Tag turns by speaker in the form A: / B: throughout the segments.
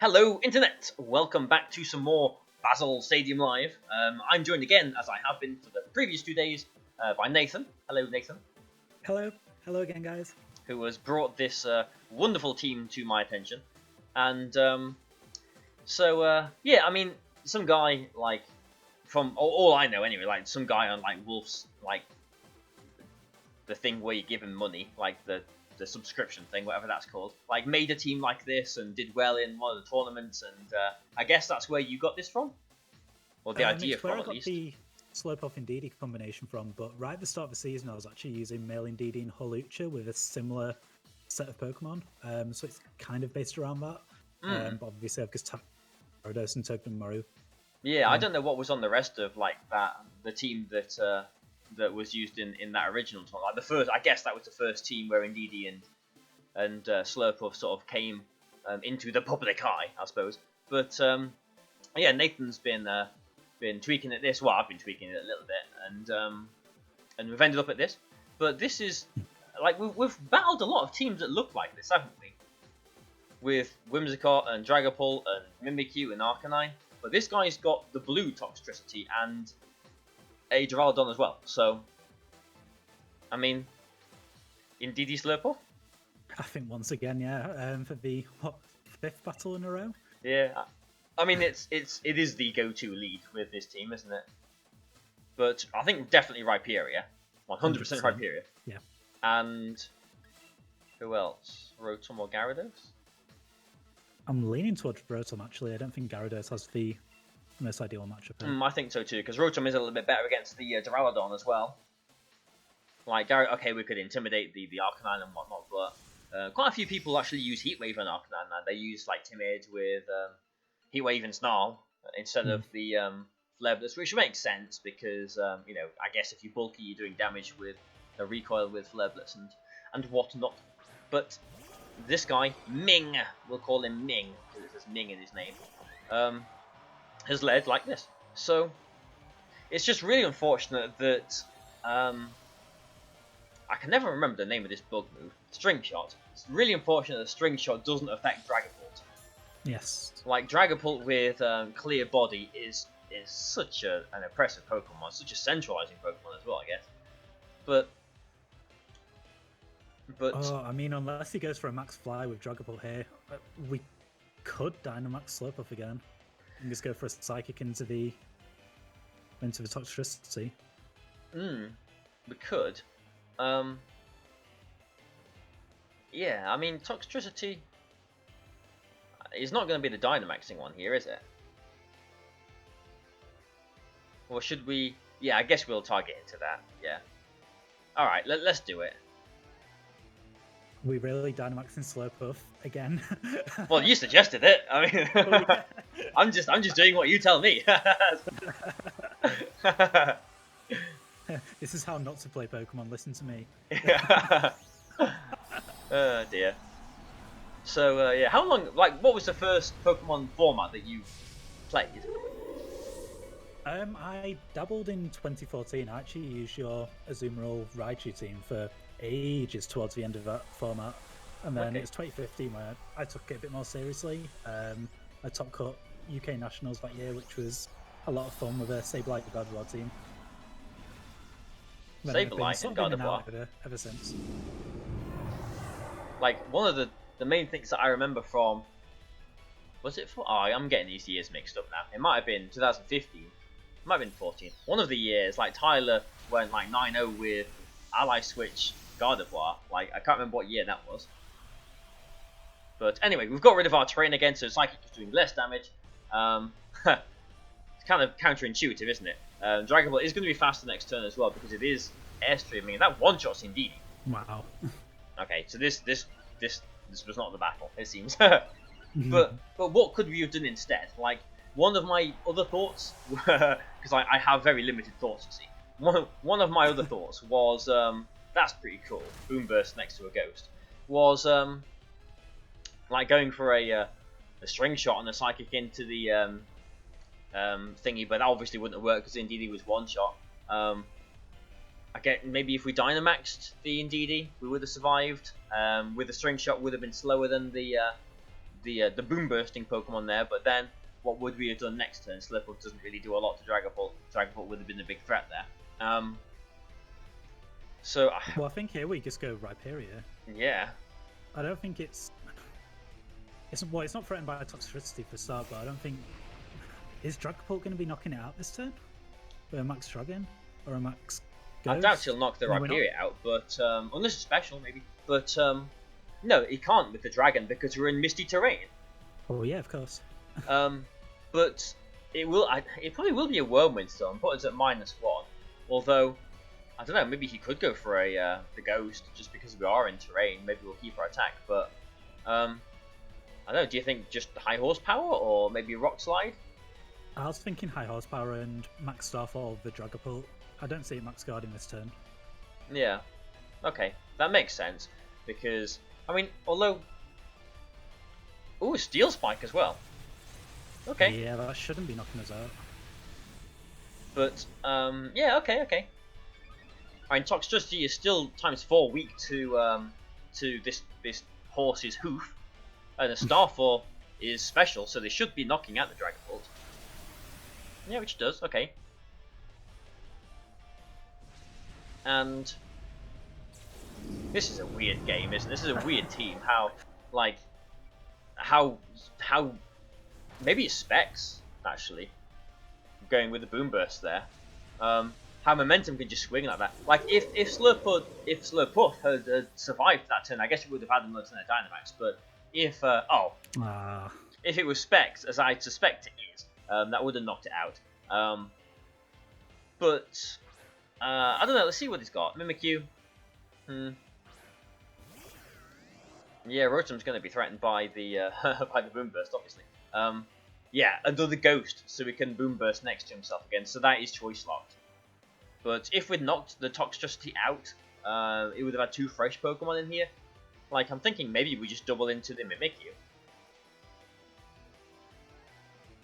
A: Hello, Internet! Welcome back to some more Bazzle Stadium Live. I'm joined again, as I have been for the previous 2 days, by Nathan. Hello, Nathan.
B: Hello. Hello again, guys.
A: Who has brought this wonderful team to my attention. And, yeah, I mean, some guy, like, from all I know anyway, like, some guy on, like, Wolf's, like, the thing where you give him money, like, the subscription thing, whatever that's called, like made a team like this and did well in one of the tournaments, and I guess that's where you got this from, or the idea
B: it's
A: from,
B: where
A: at
B: I got
A: least.
B: the Slowpoke Indeedee combination from, but right at the start of the season I was actually using male Indeedee and Holucha with a similar set of Pokemon, so it's kind of based around that. But obviously I've just Gyarados and Togedemaru.
A: Yeah, I don't know what was on the rest of like the team that was used in that original tournament. Like the first, I guess that was the first team where Indeedee and Slurpuff sort of came into the public eye, I suppose. But yeah, Nathan's been tweaking at this. Well, I've been tweaking it a little bit, and we've ended up at this. But this is like we've battled a lot of teams that look like this, haven't we? With Whimsicott and Dragapult and Mimikyu and Arcanine. But this guy's got the blue Toxtricity and a Duraludon as well. So, I mean, Indeedee Slurpuff?
B: I think once again, yeah, for the fifth battle in a row.
A: Yeah, I mean it is the go-to lead with this team, isn't it? But I think definitely Rhyperior, 100% Rhyperior.
B: Yeah.
A: And who else? Rotom or Gyarados?
B: I'm leaning towards Rotom actually. I don't think Gyarados has the most ideal matchup.
A: I think so too, because Rotom is a little bit better against the Duraludon as well. Like okay, we could intimidate the Arcanine and whatnot, but quite a few people actually use Heat Wave on Arcanine now. They use like Timid with Heat Wave and Snarl instead of the Flare Blitz, which makes sense because you know, I guess if you bulky, you're doing damage with a recoil with Flare Blitz and whatnot. But this guy, Ming, we'll call him Ming because it says Ming in his name, has led like this. So it's just really unfortunate that I can never remember the name of this bug move. String Shot. It's really unfortunate that String Shot doesn't affect Dragapult.
B: Yes.
A: Like Dragapult with Clear Body is such an impressive Pokemon, such a centralizing Pokemon as well, I guess. But
B: oh, I mean, unless he goes for a Max Fly with Dragapult here, we could Dynamax Slurpuff again and just go for a Psychic into the Toxtricity.
A: We could. Yeah, I mean, Toxtricity is not going to be the Dynamaxing one here, is it? Or should we? Yeah, I guess we'll target into that. Yeah. Alright, let's do it.
B: We really Dynamaxing Slurpuff again.
A: Well, you suggested it. I mean,
B: Oh, yeah.
A: I'm just doing what you tell me.
B: This is how not to play Pokemon. Listen to me.
A: Oh dear. So yeah, how long? Like, what was the first Pokemon format that you played?
B: I dabbled in 2014. I actually used your Azumarill Raichu team for ages towards the end of that format, and then it was 2015 where I took it a bit more seriously. I top cut UK Nationals that year, which was a lot of fun with a Sableye and Gardevoir team.
A: Sableye and Gardevoir
B: ever since.
A: Like, one of the main things that I remember from, was it for? Oh, I'm getting these years mixed up now. It might have been 2015. It might have been 14. One of the years, like Tyler went like 9-0 with Ally Switch Gardevoir. Like, I can't remember what year that was. But anyway, we've got rid of our terrain again, so Psychic is doing less damage. It's kind of counterintuitive, isn't it? Dragapult is going to be faster next turn as well because it is airstreaming, and that one-shot's Indeedee.
B: Wow.
A: Okay, so this was not the battle, it seems. But what could we have done instead? Like, one of my other thoughts, because I have very limited thoughts, you see. One of my other thoughts was, that's pretty cool, Boom Burst next to a Ghost, was like going for a String Shot and a Psychic into the thingy, but that obviously wouldn't have worked because Indeedee was one shot. I get maybe if we Dynamaxed the Indeedee, we would have survived. With a String Shot, would have been slower than the the boom bursting Pokemon there, but then what would we have done next turn? Slurpuff doesn't really do a lot to Dragapult. Dragapult would have been a big threat there. So
B: well, I think here we just go Rhyperior.
A: Yeah.
B: I don't think it's not threatened by toxicity for start, but I don't think is Dragapult going to be knocking it out this turn? With a Max Dragon or a Max Ghost?
A: I doubt he'll knock the Rhyperior out, but unless it's special maybe. But no, he can't with the Dragon because we're in misty terrain.
B: Oh yeah, of course.
A: But it probably will be a Whirlwind Storm. Put us at -1. Although I don't know, maybe he could go for the Ghost just because we are in terrain. Maybe we'll keep our attack, but I don't know. Do you think just high horsepower or maybe Rock Slide?
B: I was thinking high horsepower and Max Starfall of the Dragapult. I don't see it Max Guarding this turn.
A: Yeah. Okay, that makes sense because I mean, although, Steel Spike as well. Okay.
B: Yeah, that shouldn't be knocking us out.
A: But yeah, okay. I mean, Toxtricity is still ×4 weak to this horse's hoof, and the Starfall is special, so they should be knocking out the Dragapult. Yeah, which it does. Okay. And this is a weird game, isn't it? This is a weird team. How maybe it's Specs actually going with the Boom Burst there. How Momentum can just swing like that. Like if Slurpuff had survived that turn, I guess it would have had another turn of Dynamax. But if if it was Specs, as I suspect it is, that would have knocked it out. But I don't know. Let's see what he's got. Mimikyu. Yeah, Rotom's going to be threatened by the by the Boom Burst, obviously. Yeah, another Ghost, so we can Boom Burst next to himself again. So that is choice locked. But if we'd knocked the Toxtricity out, it would have had 2 fresh Pokemon in here. Like, I'm thinking maybe we just double into the Mimikyu.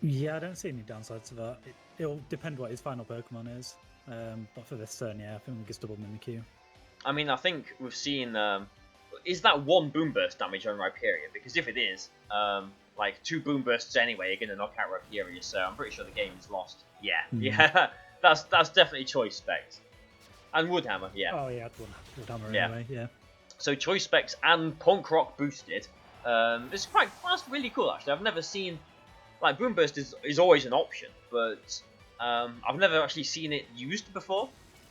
B: Yeah, I don't see any downside to that. It'll depend what his final Pokemon is. But for this turn, yeah, I think we just double Mimikyu.
A: I mean, I think we've seen... is that 1 Boom Burst damage on Rhyperior? Because if it is, like 2 Boom Bursts anyway are going to knock out Rhyperior, so I'm pretty sure the game is lost. Yeah, yeah, that's definitely choice Specs. And Woodhammer, yeah.
B: Oh yeah, Woodhammer anyway, yeah.
A: So choice Specs and Punk Rock boosted. That's really cool actually. I've never seen, like, Boom Burst is always an option, but I've never actually seen it used before.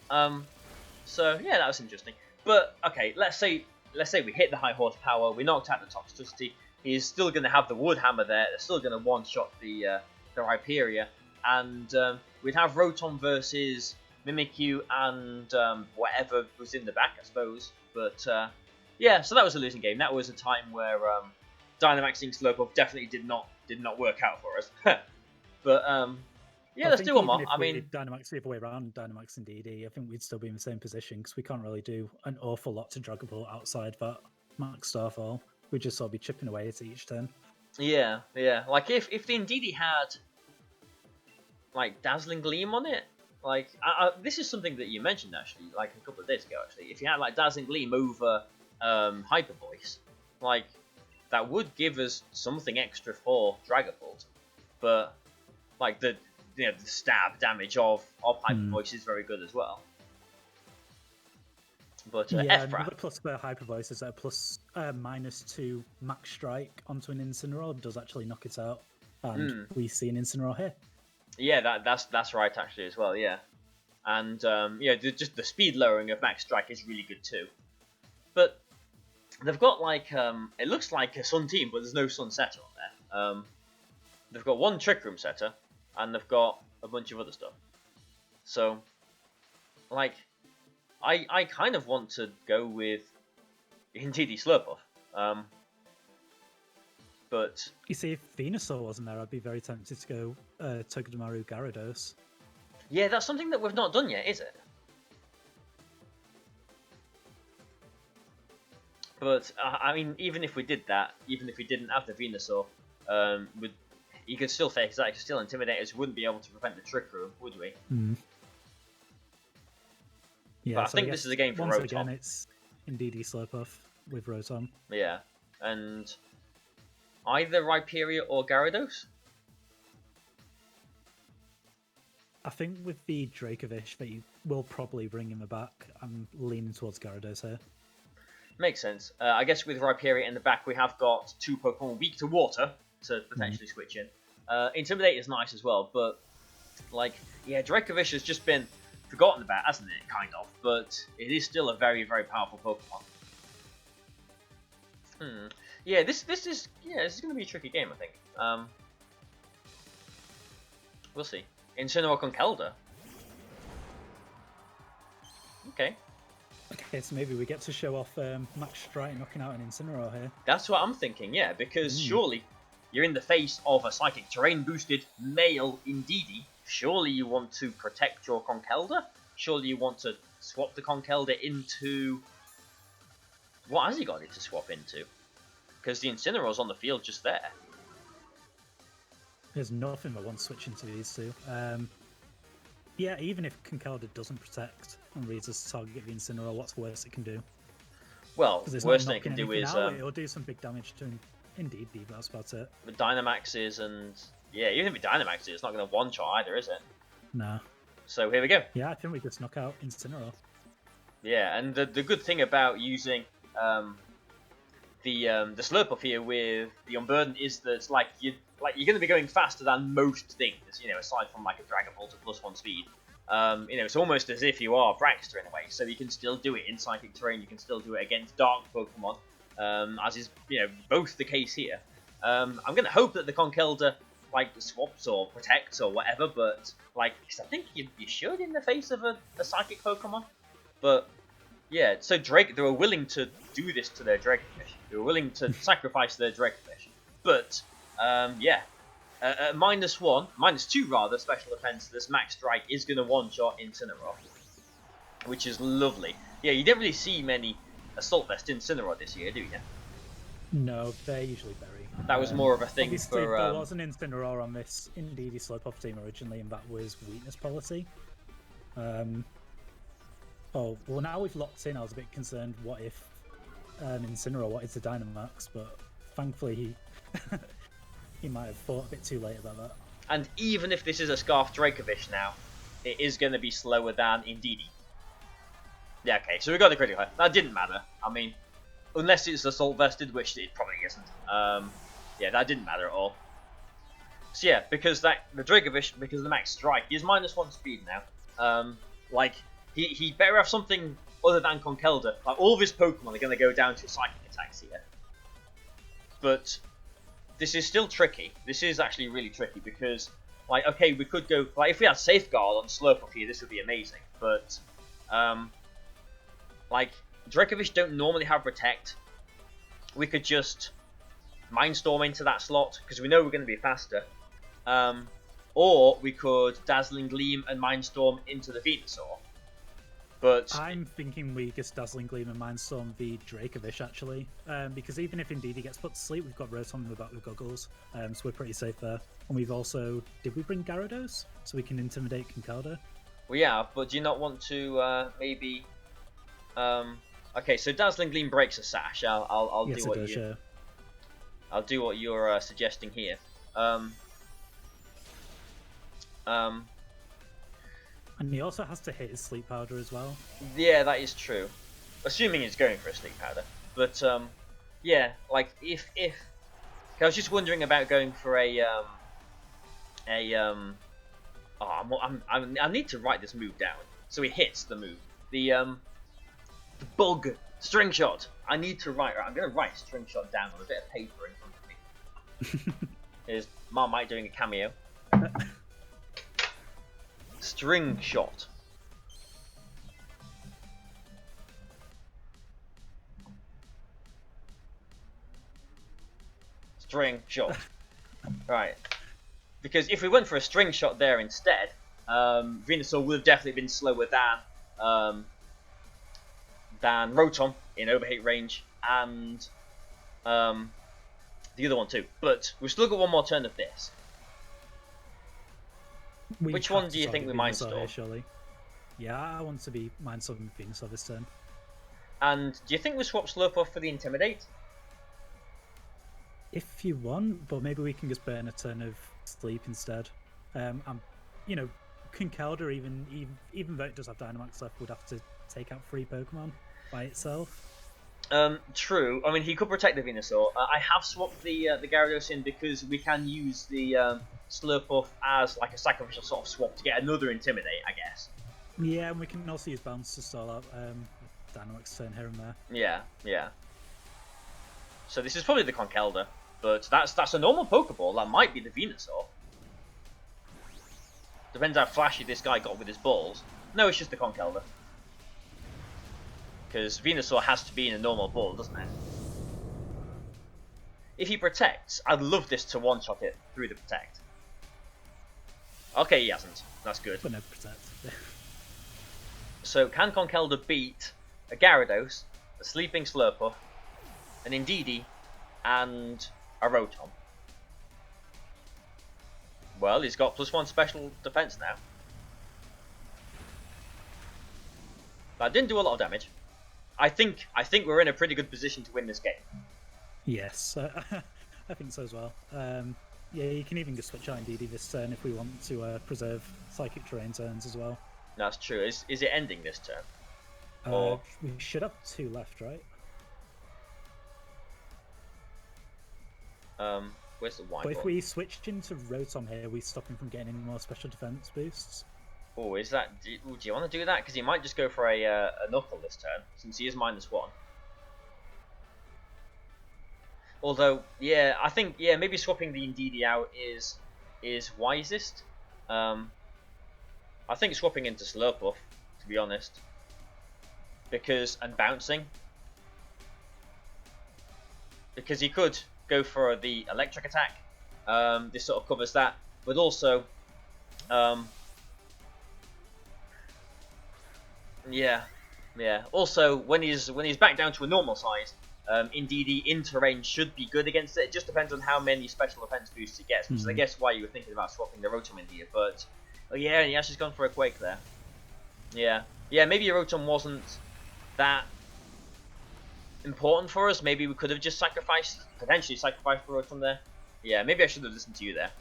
A: So yeah, that was interesting. But okay, let's say we hit the high horsepower, we knocked out the Toxtricity. He's still going to have the Woodhammer there. They're still going to one-shot the Rhyperior, and we'd have Rotom versus Mimikyu and whatever was in the back, I suppose. But yeah, so that was a losing game. That was a time where Dynamaxing Slurpuff definitely did not work out for us. But yeah, let's do one more. I mean,
B: Dynamax the other way around, Dynamax and DD, I think we'd still be in the same position because we can't really do an awful lot to Dragapult outside that Max Starfall. We'd just sort of be chipping away at each turn.
A: Yeah. Like if the Indeedee had like Dazzling Gleam on it, like this is something that you mentioned actually, like a couple of days ago. Actually, if you had like Dazzling Gleam over Hyper Voice, like that would give us something extra for Dragapult. But like the stab damage of Hyper Voice is very good as well. But
B: yeah, another plus for Hyper Voice is a plus -2 Max Strike onto an Incineroar does actually knock it out, and we see an Incineroar here.
A: Yeah, that's right actually as well. Yeah, and just the speed lowering of Max Strike is really good too. But they've got like it looks like a Sun team, but there's no Sun setter on there. They've got 1 Trick Room setter, and they've got a bunch of other stuff. So, like, I kind of want to go with Indeedee Slurpuff. But
B: you see, if Venusaur wasn't there, I'd be very tempted to go Togedemaru Gyarados.
A: Yeah, that's something that we've not done yet, is it? But I mean, even if we did that, even if we didn't have the Venusaur, you could still fake that. You could still intimidate us. We wouldn't be able to prevent the Trick Room, would we?
B: Yeah,
A: but I think this is a game for
B: Rotom. Once
A: Rotom.
B: again, it's Indeedee Slurpuff with Rotom.
A: Yeah, and either Rhyperior or Gyarados.
B: I think with the Dracovish, they will probably bring him back. I'm leaning towards Gyarados here.
A: Makes sense. I guess with Rhyperior in the back, we have got 2 Pokemon weak to water to potentially switch in. Intimidate is nice as well, but like, yeah, Dracovish has just been forgotten about, hasn't it? Kind of, but it is still a very, very powerful Pokemon. Yeah, this is going to be a tricky game, I think. We'll see. Incineroar Conkeldurr. Okay.
B: Okay, so maybe we get to show off Max Strike knocking out an Incineroar here.
A: That's what I'm thinking, yeah, because surely you're in the face of a Psychic Terrain boosted male Indeedee. Surely you want to protect your Conkeldurr? Surely you want to swap the Conkeldurr into... What has he got it to swap into? Because the Incineroar's on the field just there.
B: There's nothing that wants switching to these two. Yeah, even if Conkeldurr doesn't protect and reads us to target the Incineroar, what's the worst it can do?
A: Well, the worst thing it can do is...
B: it'll do some big damage to Indeedee, but that's about it.
A: The Dynamaxes and... Yeah, even if it Dynamaxes, it's not going to one-shot either, is it?
B: Nah.
A: So here we go.
B: Yeah, I think we just knock out Incineroar.
A: Yeah, and the good thing about using the Slurpuff here with the Unburden is that it's you're going to be going faster than most things, you know, aside from like a Dragon Bolt at +1 speed. You know, it's almost as if you are Braxter in a way, so you can still do it in Psychic Terrain, you can still do it against Dark Pokemon, as is, you know, both the case here. I'm going to hope that the Conkeldurr, like, swaps or protects or whatever, but, like, cause I think you should in the face of a Psychic Pokemon. But, yeah, so they were willing to do this to their Dracovish. They were willing to sacrifice their Dracovish. But, yeah, -2 rather, special defense, this Max Strike is going to one-shot Incineroar, which is lovely. Yeah, you didn't really see many Assault Vest Incineroar this year, do you?
B: No, they're usually berry.
A: That was more of a thing
B: obviously,
A: for...
B: there was an Incineroar on this Indeedee Slurpuff team originally, and that was weakness policy. Oh, well, now we've locked in, I was a bit concerned what if Incineroar wanted to Dynamax, but thankfully he might have thought a bit too late about that.
A: And even if this is a Scarf Dracovish now, it is going to be slower than Indeedee. Yeah, okay, so we got the critical. That didn't matter. I mean, unless it's Assault Vested, which it probably isn't. Yeah, that didn't matter at all. So yeah, because the Dracovish, because of the Max Strike, he has -1 speed now. Like, he better have something other than Conkeldurr. Like, all of his Pokemon are going to go down to Psychic attacks here. But this is still tricky. This is actually really tricky because, like, okay, we could go... Like, if we had Safeguard on Slurpuff here, this would be amazing. But, like, Dracovish don't normally have Protect. We could just Mindstorm into that slot, because we know we're going to be faster. Or we could Dazzling Gleam and Mindstorm into the Venusaur. But
B: I'm thinking we just Dazzling Gleam and Mindstorm the Dracovish, actually. Because even if Indeedee gets put to sleep, we've got Rotom in the back with Goggles, so we're pretty safe there. And we've also... Did we bring Gyarados? So we can intimidate Conkeldurr?
A: Well, yeah, but do you not want to maybe... Okay, so Dazzling Gleam breaks a Sash. I'll
B: yes,
A: do what
B: it does,
A: you...
B: yeah.
A: I'll do what you're suggesting here.
B: And he also has to hit his Sleep Powder as well.
A: Yeah, that is true. Assuming he's going for a Sleep Powder. But, yeah, like, if... I was just wondering about going for I need to write this move down. So he hits the move. The Bug String Shot. I need to write... I'm going to write String Shot down on a bit of paper in front of me. Here's Marmite doing a cameo. String Shot. String Shot. Right. Because if we went for a String Shot there instead, Venusaur would have definitely been slower than Rotom in overhit range, and the other one too. But we've still got one more turn of this. Which one do you think we Mindstorm?
B: Surely. Yeah, I want to be Mindstorm Venusaur this turn.
A: And do you think we swap Slurpuff for the Intimidate?
B: If you want, but maybe we can just burn a turn of sleep instead. You know, Conkeldurr, even though it does have Dynamax left, would have to take out 3 Pokemon by itself.
A: True. I mean, he could protect the Venusaur. I have swapped the Gyarados in because we can use the Slurpuff as like a sacrificial sort of swap to get another Intimidate, I guess.
B: Yeah, and we can also use Bounce to stall out Dynamax turn here and there.
A: Yeah. So this is probably the Conkeldurr, but that's a normal Pokeball. That might be the Venusaur. Depends how flashy this guy got with his balls. No, it's just the Conkeldurr. Because Venusaur has to be in a normal ball, doesn't it? If he protects, I'd love this to one-shot it through the protect. Okay, he hasn't. That's good.
B: But no protect.
A: So can Conkeldurr beat a Gyarados, a Sleeping Slurpuff, an Indeedee, and a Rotom? Well, he's got +1 special defense now. That didn't do a lot of damage. I think we're in a pretty good position to win this game.
B: Yes, I think so as well. Yeah, you can even just switch out Indeedee this turn if we want to preserve Psychic Terrain turns as well.
A: That's true. Is it ending this turn? Or
B: we should have 2 left, right?
A: Where's the white
B: But if
A: ball?
B: we switched into Rotom here, we stop him from getting any more special defense boosts.
A: Oh, is that? Do you want to do that? Because he might just go for a Knuckle this turn, since he is -1. Although, yeah, I think maybe swapping the Indeedee out is wisest. I think swapping into Slurpuff, to be honest, and bouncing, because he could go for the electric attack. This sort of covers that, but also, yeah. Also, when he's back down to a normal size, Indeedee in terrain should be good against it. It just depends on how many special defense boosts he gets, which is I guess why you were thinking about swapping the Rotom in here. But oh yeah, he actually's gone for a Quake there. Yeah, maybe a Rotom wasn't that important for us. Maybe we could have just potentially sacrificed the Rotom there. Yeah, maybe I should have listened to you there.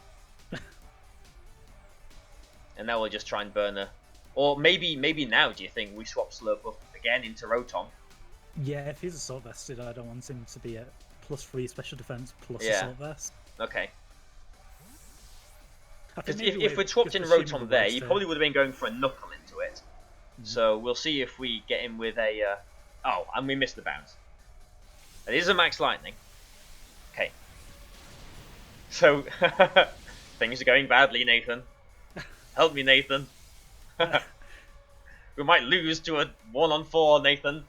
A: And now we'll just try and burn her. Or maybe now, do you think we swap Slurpuff again into Rotom?
B: Yeah, if he's Assault Vested, I don't want him to be at +3 special defense plus Assault Vest.
A: Okay. Because if we'd swapped in Rotom there, he probably would have been going for a Knuckle into it. So we'll see if we get him with a... oh, and we missed the bounce. It is a Max Lightning. Okay. So, things are going badly, Nathan. Help me, Nathan. We might lose to a 1-on-4, Nathan.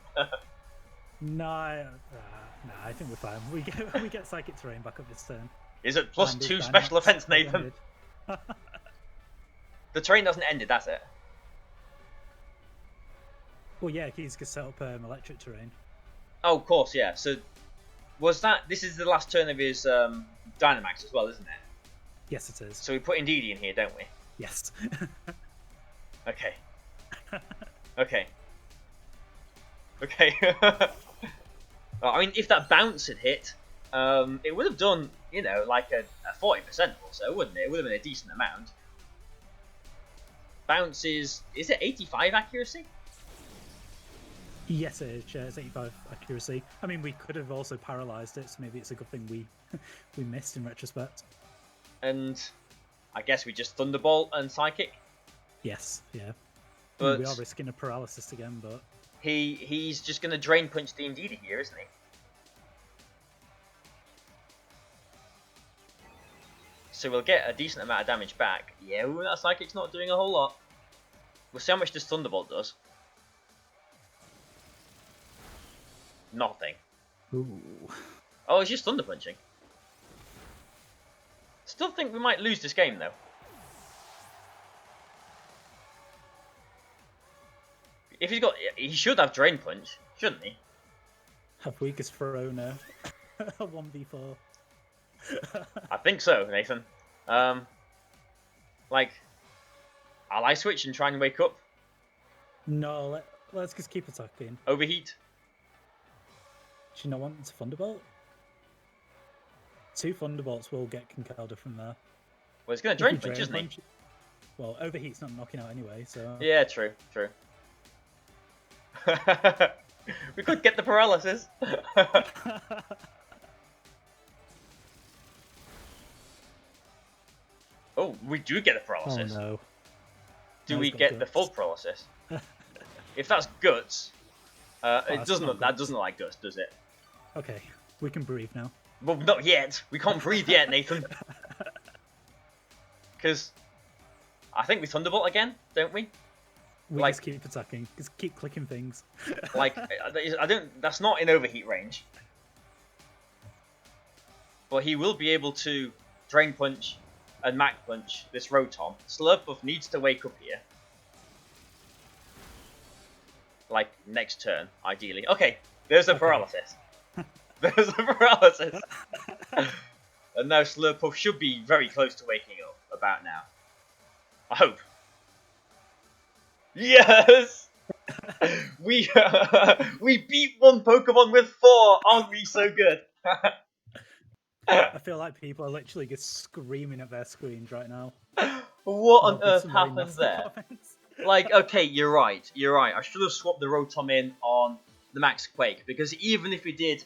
B: No, I think we're fine. We get Psychic Terrain back up this turn.
A: Is it +2 special defense, Nathan? The terrain hasn't ended, that's it.
B: Well, yeah, he's going to set up Electric Terrain.
A: Oh, of course, yeah. So, this is the last turn of his Dynamax as well, isn't it?
B: Yes, it is.
A: So we put Indeedee in here, don't we?
B: Yes.
A: Okay. Okay. I mean, if that bounce had hit, it would have done, like a 40% or so, wouldn't it? It would have been a decent amount. Bounce is it 85 accuracy?
B: Yes, it is. Yeah, it's 85 accuracy. I mean, we could have also paralyzed it, so maybe it's a good thing we missed in retrospect.
A: And I guess we just Thunderbolt and Psychic.
B: Yes, yeah.
A: But
B: I mean, we are risking a paralysis again, but
A: he's just going to Drain Punch the Indeedee here, isn't he? So we'll get a decent amount of damage back. Yeah, that Psychic's not doing a whole lot. We'll see how much this Thunderbolt does. Nothing.
B: ooh.
A: Oh, it's just Thunder Punching. Still think we might lose this game, though. If he should have Drain Punch, shouldn't he?
B: Have we just thrown a 1v4?
A: I think so, Nathan. Like, I'll I switch and try and wake up.
B: No, let's just keep attacking.
A: Overheat.
B: Do you not want to Thunderbolt? 2 Thunderbolts will get Conkeldurr from there.
A: Well, it's going to Drain Punch, isn't he?
B: Well, Overheat's not knocking out anyway, so...
A: Yeah, true. We could get the paralysis. Oh, we do get the paralysis.
B: Oh no.
A: Do we get the full paralysis? If that's guts, it doesn't. That doesn't look like guts, does it?
B: Okay, we can breathe now.
A: Well, not yet. We can't breathe yet, Nathan. Because I think we Thunderbolt again, don't we?
B: We just keep attacking. Just keep clicking things.
A: Like I don't. That's not in overheat range. But he will be able to Drain Punch and Mach Punch this Rotom. Slurpuff needs to wake up here. Like next turn, ideally. Okay, there's a paralysis. There's a paralysis. And now Slurpuff should be very close to waking up about now. I hope. Yes! we beat one Pokemon with 4! Aren't we so good?
B: I feel like people are literally just screaming at their screens right now.
A: What on earth happened there? Like, okay, you're right. I should have swapped the Rotom in on the Max Quake, because even if we did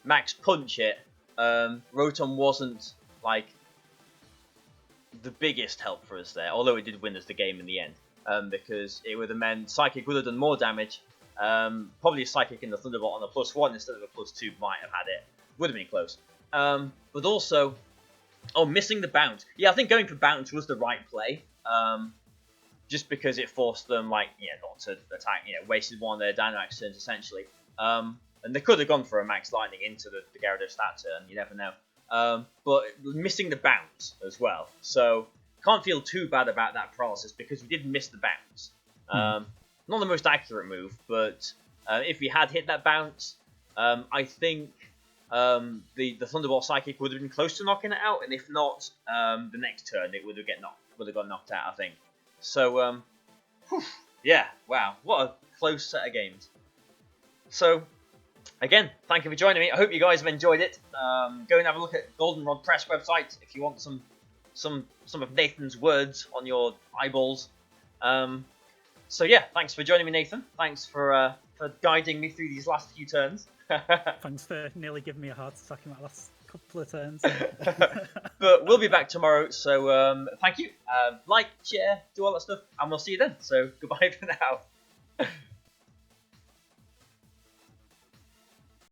A: Max Punch it, Rotom wasn't, like, the biggest help for us there, although it did win us the game in the end, because it would have meant Psychic would have done more damage. Probably a Psychic in the Thunderbolt on a +1 instead of a +2 might have had it. Would have been close. But also, missing the bounce. Yeah, I think going for bounce was the right play. Just because it forced them, like, not to attack, wasted one of their Dynamax turns essentially. And they could have gone for a Max Lightning into the Gyarados stat turn, you never know. But missing the bounce as well. So, can't feel too bad about that paralysis because we did miss the bounce. Not the most accurate move, but if we had hit that bounce, I think the Thunderbolt Psychic would have been close to knocking it out, and if not, the next turn it would have got knocked out, I think. So, yeah, wow, what a close set of games. So, again, thank you for joining me. I hope you guys have enjoyed it. Go and have a look at Goldenrod Press website if you want some of Nathan's words on your eyeballs. So yeah, thanks for joining me, Nathan. Thanks for guiding me through these last few turns.
B: Thanks for nearly giving me a heart attack in that last couple of turns.
A: But we'll be back tomorrow, so thank you. Like, share, do all that stuff, and we'll see you then. So goodbye for now.